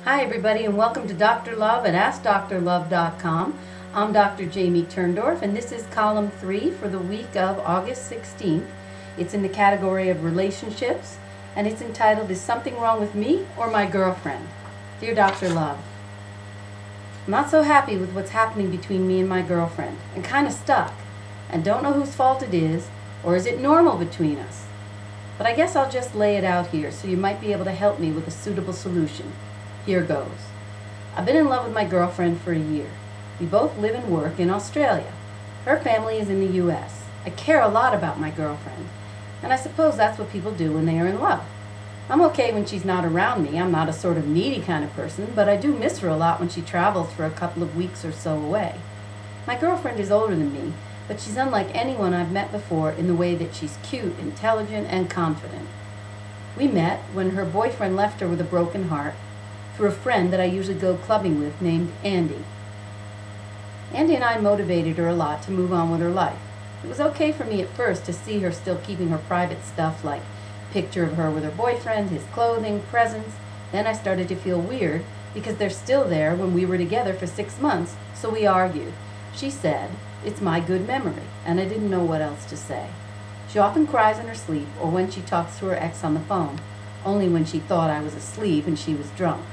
Hi everybody, and welcome to Dr. Love at AskDrLove.com. I'm Dr. Jamie Turndorf, and this is column 3 for the week of August 16th. It's in the category of relationships, and it's entitled, Is Something Wrong with Me or My Girlfriend? Dear Dr. Love, I'm not so happy with what's happening between me and my girlfriend, and kind of stuck, and don't know whose fault it is, or is it normal between us? But I guess I'll just lay it out here so you might be able to help me with a suitable solution. Here goes. I've been in love with my girlfriend for a year. We both live and work in Australia. Her family is in the U.S. I care a lot about my girlfriend, and I suppose that's what people do when they are in love. I'm okay when she's not around me. I'm not a sort of needy kind of person, but I do miss her a lot when she travels for a couple of weeks or so away. My girlfriend is older than me, but she's unlike anyone I've met before in the way that she's cute, intelligent, and confident. We met when her boyfriend left her with a broken heart through a friend that I usually go clubbing with named Andy. Andy and I motivated her a lot to move on with her life. It was okay for me at first to see her still keeping her private stuff like picture of her with her boyfriend, his clothing, presents. Then I started to feel weird because they're still there when we were together for 6 months, so we argued. She said, "It's my good memory," and I didn't know what else to say. She often cries in her sleep or when she talks to her ex on the phone, only when she thought I was asleep and she was drunk.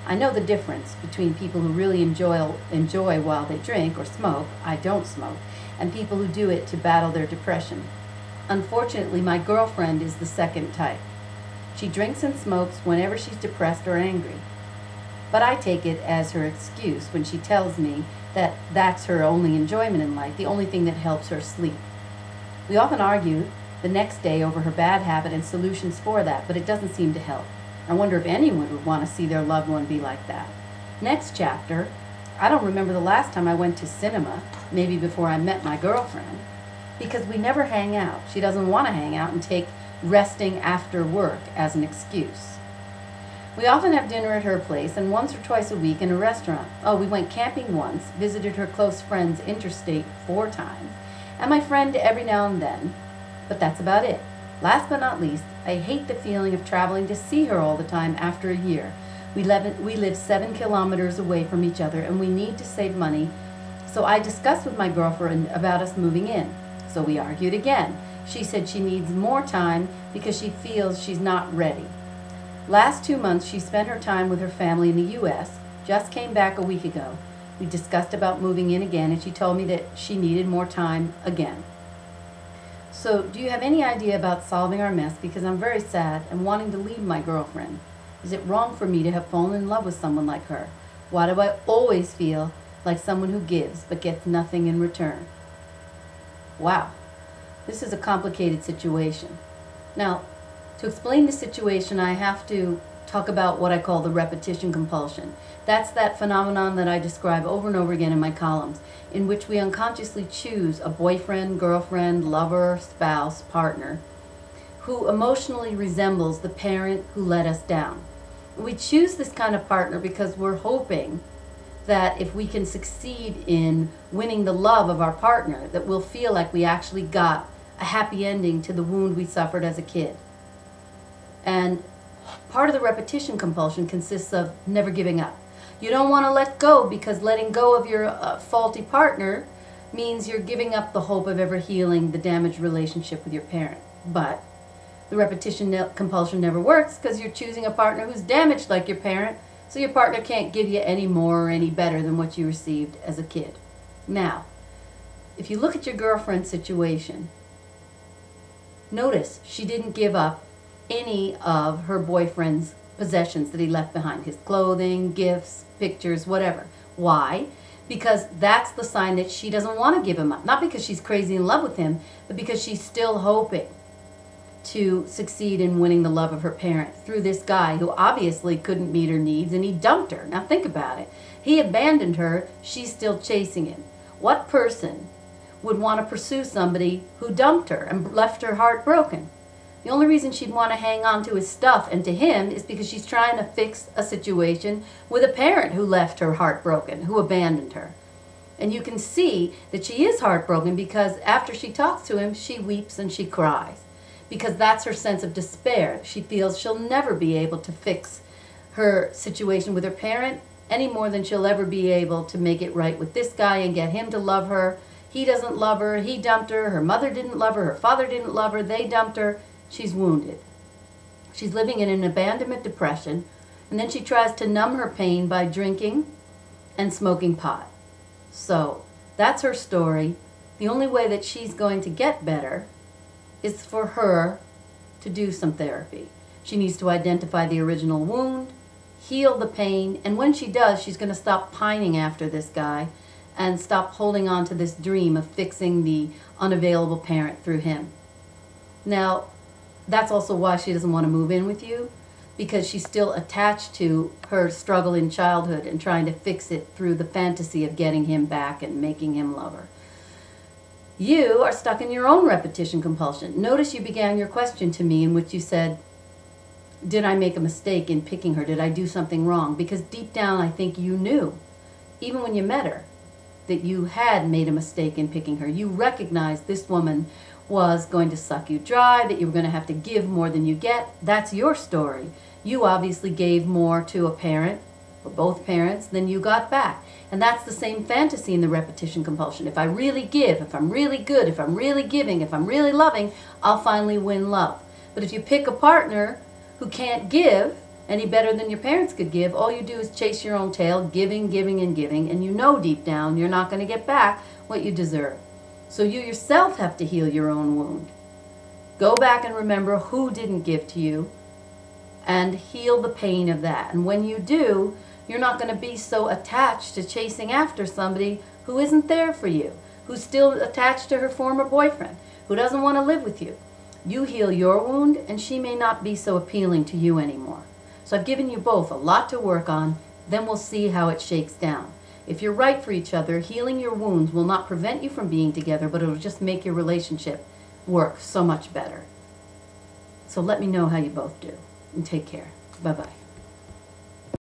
I know the difference between people who really enjoy while they drink or smoke, I don't smoke, and people who do it to battle their depression. Unfortunately, my girlfriend is the second type. She drinks and smokes whenever she's depressed or angry. But I take it as her excuse when she tells me that that's her only enjoyment in life, the only thing that helps her sleep. We often argue the next day over her bad habit and solutions for that, but it doesn't seem to help. I wonder if anyone would want to see their loved one be like that. Next chapter, I don't remember the last time I went to cinema, maybe before I met my girlfriend, because we never hang out. She doesn't want to hang out and take resting after work as an excuse. We often have dinner at her place and once or twice a week in a restaurant. Oh, we went camping once, visited her close friends interstate 4 times, and my friend every now and then, but that's about it. Last but not least, I hate the feeling of traveling to see her all the time after a year. We live 7 kilometers away from each other and we need to save money, so I discussed with my girlfriend about us moving in. So we argued again. She said she needs more time because she feels she's not ready. Last 2 months she spent her time with her family in the U.S., just came back a week ago. We discussed about moving in again and she told me that she needed more time again. So, do you have any idea about solving our mess, because I'm very sad and wanting to leave my girlfriend? Is it wrong for me to have fallen in love with someone like her? Why do I always feel like someone who gives but gets nothing in return? Wow, this is a complicated situation. Now, to explain the situation, I have to talk about what I call the repetition compulsion. That's that phenomenon that I describe over and over again in my columns, in which we unconsciously choose a boyfriend, girlfriend, lover, spouse, partner, who emotionally resembles the parent who let us down. We choose this kind of partner because we're hoping that if we can succeed in winning the love of our partner, that we'll feel like we actually got a happy ending to the wound we suffered as a kid. And part of the repetition compulsion consists of never giving up. You don't want to let go because letting go of your faulty partner means you're giving up the hope of ever healing the damaged relationship with your parent. But the repetition compulsion never works because you're choosing a partner who's damaged like your parent, so your partner can't give you any more or any better than what you received as a kid. Now, if you look at your girlfriend's situation, notice she didn't give up any of her boyfriend's possessions that he left behind, his clothing, gifts, pictures, whatever. Why? Because that's the sign that she doesn't want to give him up. Not because she's crazy in love with him, but because she's still hoping to succeed in winning the love of her parent through this guy who obviously couldn't meet her needs, and he dumped her. Now think about it. He abandoned her, she's still chasing him. What person would want to pursue somebody who dumped her and left her heartbroken? The only reason she'd want to hang on to his stuff and to him is because she's trying to fix a situation with a parent who left her heartbroken, who abandoned her. And you can see that she is heartbroken because after she talks to him, she weeps and she cries. Because that's her sense of despair. She feels she'll never be able to fix her situation with her parent any more than she'll ever be able to make it right with this guy and get him to love her. He doesn't love her. He dumped her. Her mother didn't love her. Her father didn't love her. They dumped her. She's wounded. She's living in an abandonment depression, and then she tries to numb her pain by drinking and smoking pot. So that's her story. The only way that she's going to get better is for her to do some therapy. She needs to identify the original wound, heal the pain, and when she does, she's going to stop pining after this guy and stop holding on to this dream of fixing the unavailable parent through him. Now, that's also why she doesn't want to move in with you, because she's still attached to her struggle in childhood and trying to fix it through the fantasy of getting him back and making him love her. You are stuck in your own repetition compulsion. Notice you began your question to me in which you said, did I make a mistake in picking her? Did I do something wrong? Because deep down I think you knew, even when you met her, that you had made a mistake in picking her. You recognized this woman was going to suck you dry, that you were going to have to give more than you get. That's your story. You obviously gave more to a parent, or both parents, than you got back. And that's the same fantasy in the repetition compulsion. If I really give, if I'm really good, if I'm really giving, if I'm really loving, I'll finally win love. But if you pick a partner who can't give any better than your parents could give, all you do is chase your own tail, giving, giving, and giving, and you know deep down you're not going to get back what you deserve. So you yourself have to heal your own wound. Go back and remember who didn't give to you and heal the pain of that. And when you do, you're not going to be so attached to chasing after somebody who isn't there for you, who's still attached to her former boyfriend, who doesn't want to live with you. You heal your wound, and she may not be so appealing to you anymore. So I've given you both a lot to work on, then we'll see how it shakes down. If you're right for each other, healing your wounds will not prevent you from being together, but it'll just make your relationship work so much better. So let me know how you both do, and take care. Bye-bye.